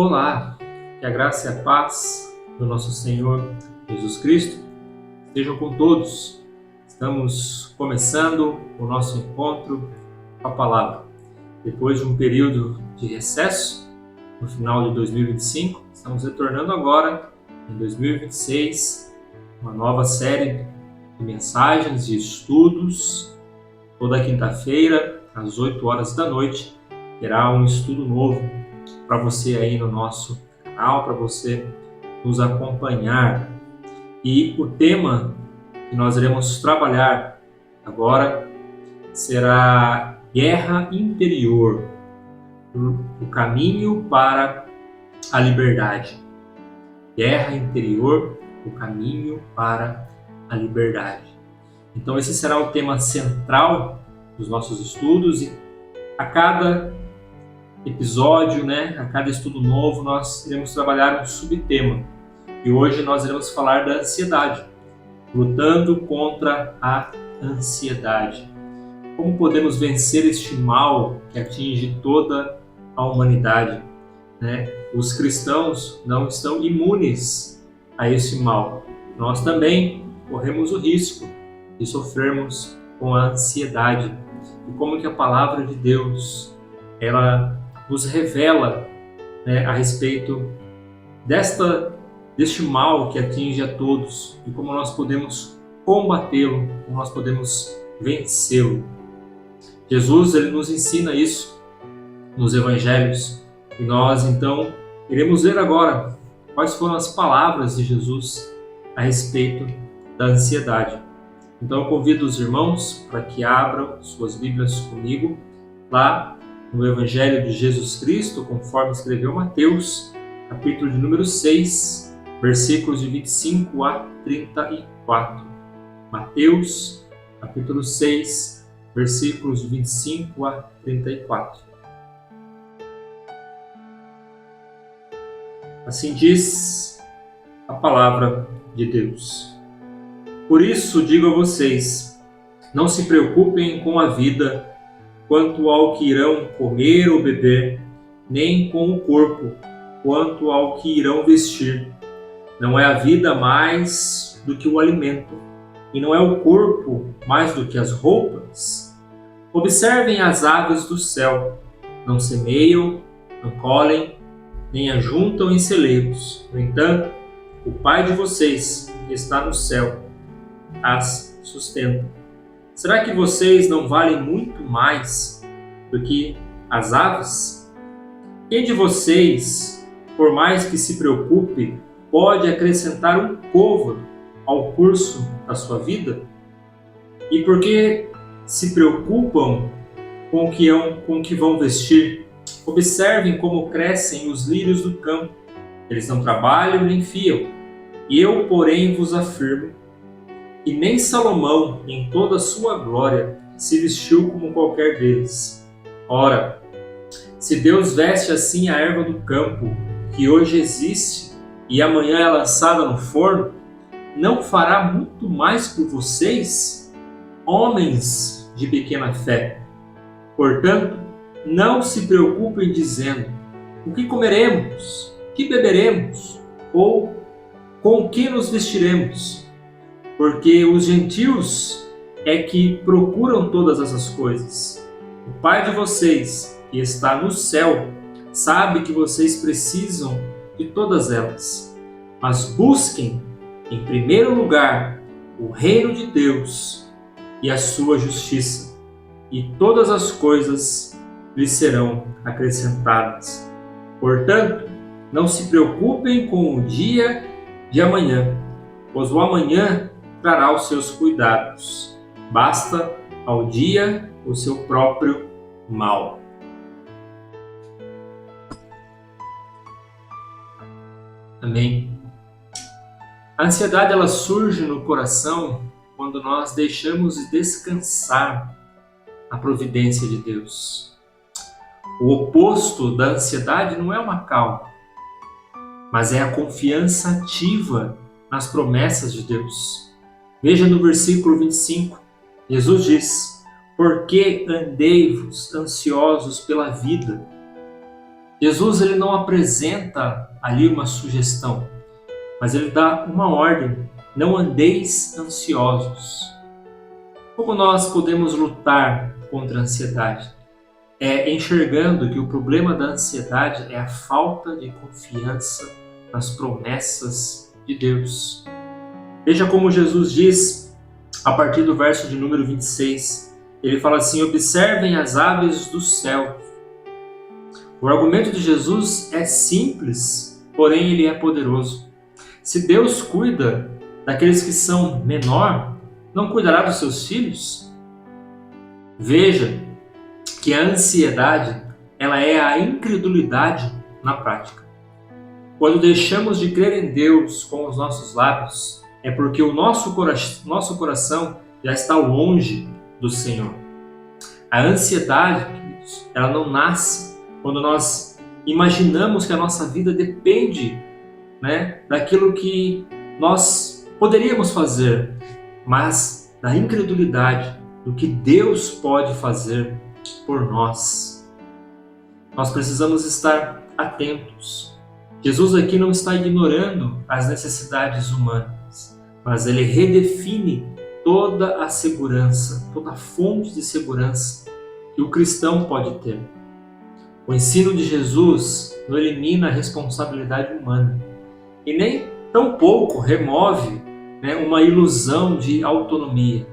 Olá, que a graça e a paz do nosso Senhor Jesus Cristo estejam com todos. Estamos começando o nosso encontro com a Palavra. Depois de um período de recesso, no final de 2025, estamos retornando agora, em 2026, uma nova série de mensagens e estudos. Toda quinta-feira, às 8 horas da noite, terá um estudo novo para você aí no nosso canal, para você nos acompanhar. E o tema que nós iremos trabalhar agora será Guerra Interior, o caminho para a liberdade. Guerra Interior, o caminho para a liberdade. Então esse será o tema central dos nossos estudos e a cada episódio, a cada estudo novo, nós iremos trabalhar um subtema. E hoje nós iremos falar da ansiedade, lutando contra a ansiedade. Como podemos vencer este mal que atinge toda a humanidade? Os cristãos não estão imunes a esse mal. Nós também corremos o risco de sofrermos com a ansiedade. E como que a palavra de Deus, ela nos revela a respeito deste mal que atinge a todos e como nós podemos combatê-lo, como nós podemos vencê-lo. Jesus, ele nos ensina isso nos evangelhos e nós então iremos ver agora quais foram as palavras de Jesus a respeito da ansiedade. Então eu convido os irmãos para que abram suas Bíblias comigo lá no Evangelho de Jesus Cristo, conforme escreveu Mateus, capítulo de número 6, versículos de 25 a 34. Mateus, capítulo 6, versículos de 25 a 34. Assim diz a palavra de Deus. Por isso digo a vocês, não se preocupem com a vida quanto ao que irão comer ou beber, nem com o corpo, quanto ao que irão vestir. Não é a vida mais do que o alimento, e não é o corpo mais do que as roupas? Observem as aves do céu, não semeiam, não colhem, nem ajuntam em celeiros. No entanto, o Pai de vocês, que está no céu, as sustenta. Será que vocês não valem muito mais do que as aves? Quem de vocês, por mais que se preocupe, pode acrescentar um côvado ao curso da sua vida? E por que se preocupam com o que vão vestir? Observem como crescem os lírios do campo. Eles não trabalham nem fiam. E eu, porém, vos afirmo que nem Salomão, em toda a sua glória, se vestiu como qualquer deles. Ora, se Deus veste assim a erva do campo, que hoje existe e amanhã é lançada no forno, não fará muito mais por vocês, homens de pequena fé? Portanto, não se preocupem dizendo: o que comeremos? O que beberemos? Ou com o que nos vestiremos? Porque os gentios é que procuram todas essas coisas. O Pai de vocês, que está no céu, sabe que vocês precisam de todas elas. Mas busquem, em primeiro lugar, o reino de Deus e a sua justiça, e todas as coisas lhes serão acrescentadas. Portanto, não se preocupem com o dia de amanhã, pois o amanhã trará os seus cuidados. Basta ao dia o seu próprio mal. Amém. A ansiedade, ela surge no coração quando nós deixamos de descansar a providência de Deus. O oposto da ansiedade não é uma calma, mas é a confiança ativa nas promessas de Deus. Veja no versículo 25, Jesus diz: por que andei-vos ansiosos pela vida? Jesus ele não apresenta ali uma sugestão, mas ele dá uma ordem: não andeis ansiosos. Como nós podemos lutar contra a ansiedade? É enxergando que o problema da ansiedade é a falta de confiança nas promessas de Deus. Veja como Jesus diz a partir do verso de número 26. Ele fala assim: observem as aves do céu. O argumento de Jesus é simples, porém ele é poderoso. Se Deus cuida daqueles que são menor, não cuidará dos seus filhos? Veja que a ansiedade, ela é a incredulidade na prática. Quando deixamos de crer em Deus com os nossos lábios, é porque o nosso coração já está longe do Senhor. A ansiedade, queridos, ela não nasce quando nós imaginamos que a nossa vida depende, daquilo que nós poderíamos fazer, mas da incredulidade do que Deus pode fazer por nós. Nós precisamos estar atentos. Jesus aqui não está ignorando as necessidades humanas, mas ele redefine toda a segurança, toda a fonte de segurança que o cristão pode ter. O ensino de Jesus não elimina a responsabilidade humana e nem tampouco remove uma ilusão de autonomia,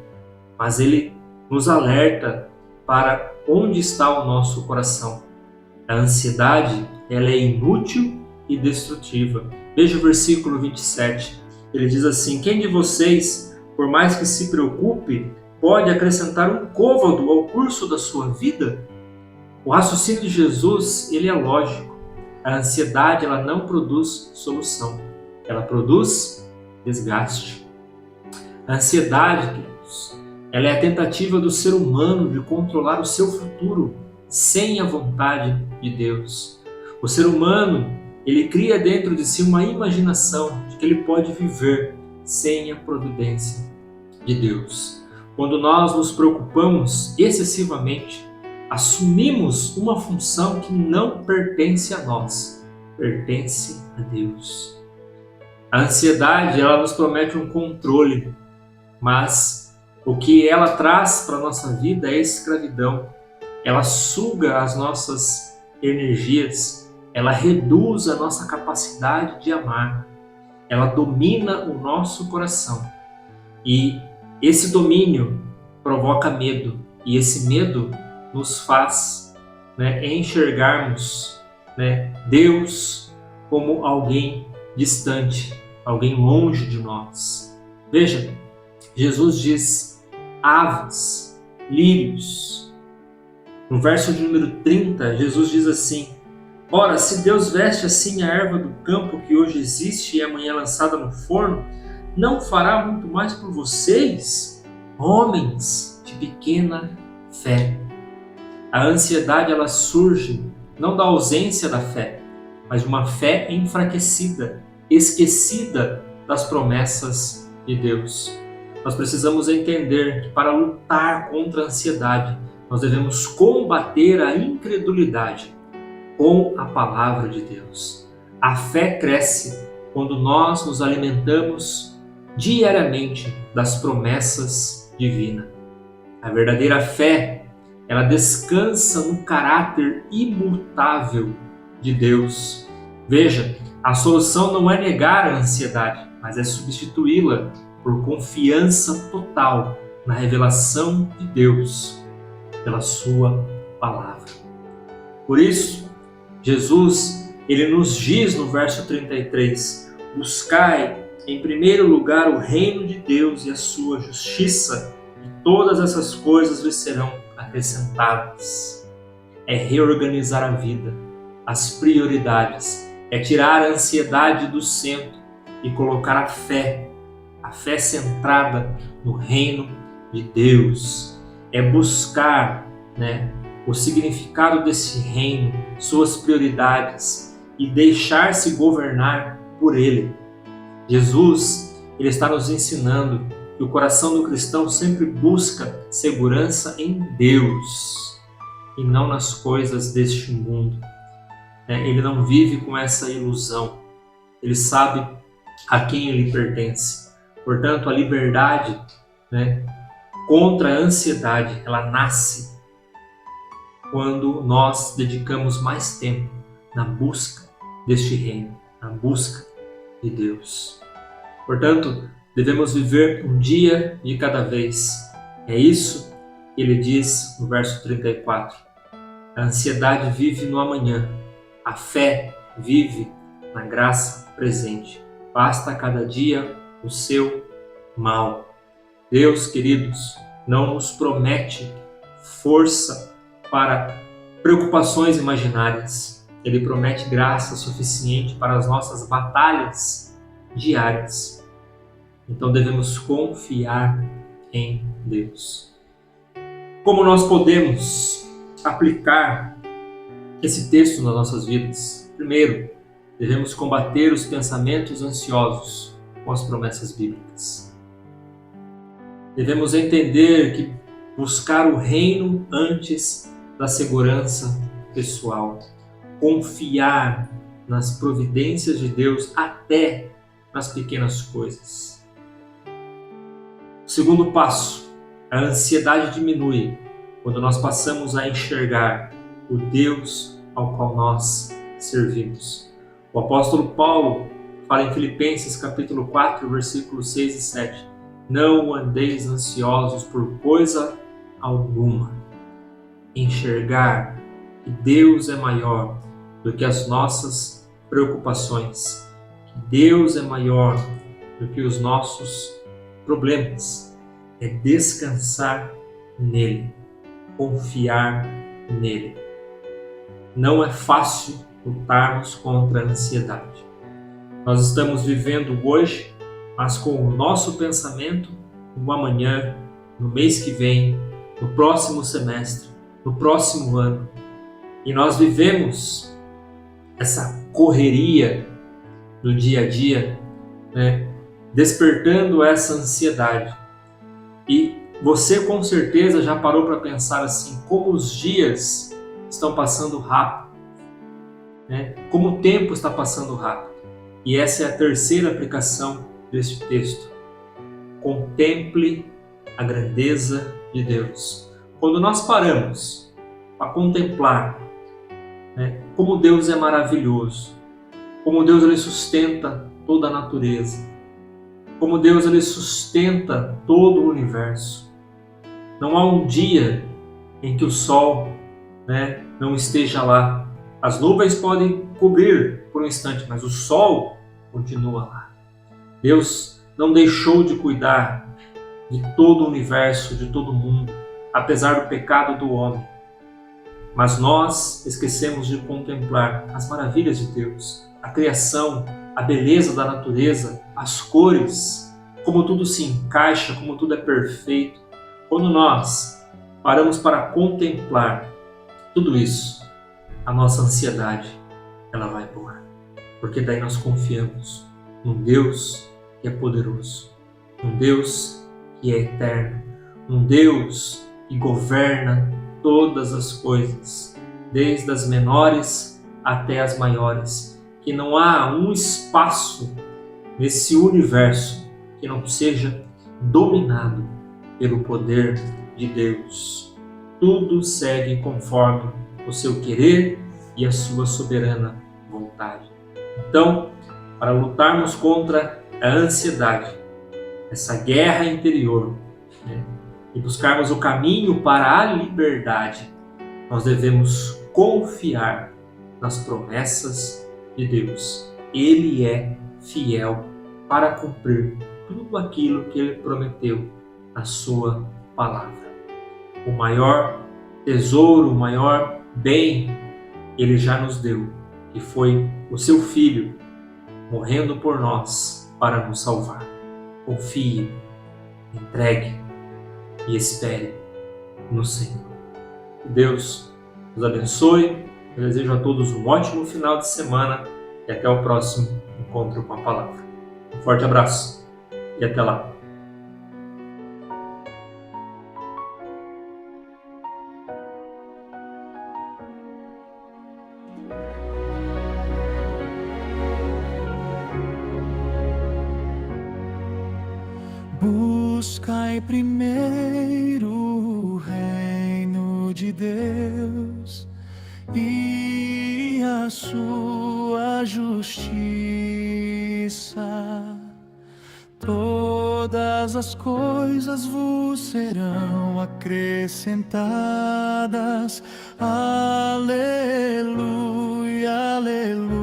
mas ele nos alerta para onde está o nosso coração. A ansiedade, ela é inútil e destrutiva. Veja o versículo 27. Ele diz assim: quem de vocês, por mais que se preocupe, pode acrescentar um côvado ao curso da sua vida? O raciocínio de Jesus, ele é lógico. A ansiedade, ela não produz solução. Ela produz desgaste. A ansiedade, queridos, ela é a tentativa do ser humano de controlar o seu futuro sem a vontade de Deus. O ser humano, ele cria dentro de si uma imaginação de que ele pode viver sem a providência de Deus. Quando nós nos preocupamos excessivamente, assumimos uma função que não pertence a nós, pertence a Deus. A ansiedade, ela nos promete um controle, mas o que ela traz para a nossa vida é escravidão. Ela suga as nossas energias, ela reduz a nossa capacidade de amar, ela domina o nosso coração. E esse domínio provoca medo, e esse medo nos faz enxergarmos Deus como alguém distante, alguém longe de nós. Veja, Jesus diz: aves, lírios. No verso de número 30, Jesus diz assim: ora, se Deus veste assim a erva do campo que hoje existe e amanhã é lançada no forno, não fará muito mais por vocês, homens de pequena fé? A ansiedade, ela surge não da ausência da fé, mas de uma fé enfraquecida, esquecida das promessas de Deus. Nós precisamos entender que para lutar contra a ansiedade, nós devemos combater a incredulidade com a palavra de Deus. A fé cresce quando nós nos alimentamos diariamente das promessas divinas. A verdadeira fé, ela descansa no caráter imutável de Deus. Veja, a solução não é negar a ansiedade, mas é substituí-la por confiança total na revelação de Deus pela sua palavra. Por isso, Jesus, ele nos diz no verso 33, buscai em primeiro lugar o reino de Deus e a sua justiça, e todas essas coisas lhe serão acrescentadas. É reorganizar a vida, as prioridades, é tirar a ansiedade do centro e colocar a fé centrada no reino de Deus. É buscar o significado desse reino, suas prioridades e deixar-se governar por ele. Jesus, ele está nos ensinando que o coração do cristão sempre busca segurança em Deus e não nas coisas deste mundo. né? Ele não vive com essa ilusão. Ele sabe a quem ele pertence. Portanto, a liberdade, né, contra a ansiedade, ela nasce quando nós dedicamos mais tempo na busca deste reino, na busca de Deus. Portanto, devemos viver um dia de cada vez. É isso que ele diz no verso 34. A ansiedade vive no amanhã, a fé vive na graça presente. Basta a cada dia o seu mal. Deus, queridos, não nos promete força para preocupações imaginárias. Ele promete graça suficiente para as nossas batalhas diárias. Então devemos confiar em Deus. Como nós podemos aplicar esse texto nas nossas vidas? Primeiro, devemos combater os pensamentos ansiosos com as promessas bíblicas. Devemos entender que buscar o reino antes da segurança pessoal. Confiar nas providências de Deus até nas pequenas coisas. O segundo passo, a ansiedade diminui quando nós passamos a enxergar o Deus ao qual nós servimos. O apóstolo Paulo fala em Filipenses capítulo 4, versículos 6 e 7. Não andeis ansiosos por coisa alguma. Enxergar que Deus é maior do que as nossas preocupações, que Deus é maior do que os nossos problemas, é descansar nele, confiar nele. Não é fácil lutarmos contra a ansiedade. Nós estamos vivendo hoje, mas com o nosso pensamento no amanhã, no mês que vem, no próximo semestre, no próximo ano. E nós vivemos essa correria do dia a dia, né, despertando essa ansiedade. E você com certeza já parou para pensar assim, como os dias estão passando rápido, né? Como o tempo está passando rápido. E essa é a terceira aplicação deste texto. Contemple a grandeza de Deus. Quando nós paramos para contemplar, né, como Deus é maravilhoso, como Deus ele sustenta toda a natureza, como Deus ele sustenta todo o universo. Não há um dia em que o sol, né, não esteja lá. As nuvens podem cobrir por um instante, mas o sol continua lá. Deus não deixou de cuidar de todo o universo, de todo o mundo, apesar do pecado do homem. Mas nós esquecemos de contemplar as maravilhas de Deus, a criação, a beleza da natureza, as cores, como tudo se encaixa, como tudo é perfeito. Quando nós paramos para contemplar tudo isso, a nossa ansiedade ela vai embora. Porque daí nós confiamos num Deus que é poderoso, num Deus que é eterno, num Deus que governa todas as coisas, desde as menores até as maiores, que não há um espaço nesse universo que não seja dominado pelo poder de Deus. Tudo segue conforme o seu querer e a sua soberana vontade. Então, para lutarmos contra a ansiedade, essa guerra interior, né, e buscarmos o caminho para a liberdade, nós devemos confiar nas promessas de Deus. Ele é fiel para cumprir tudo aquilo que Ele prometeu na sua palavra. O maior tesouro, o maior bem, Ele já nos deu, que foi o seu Filho, morrendo por nós para nos salvar. Confie, entregue e espere no Senhor. Que Deus nos abençoe. Eu desejo a todos um ótimo final de semana e até o próximo encontro com a palavra. Um forte abraço e até lá. Buscai primeiro o reino de Deus e a sua justiça. Todas as coisas vos serão acrescentadas. Aleluia, aleluia.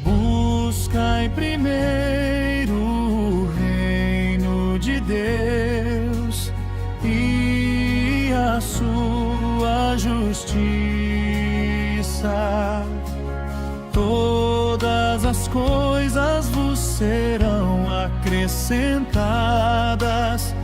Buscai primeiro o reino de Deus e a sua justiça. Todas as coisas vos serão acrescentadas.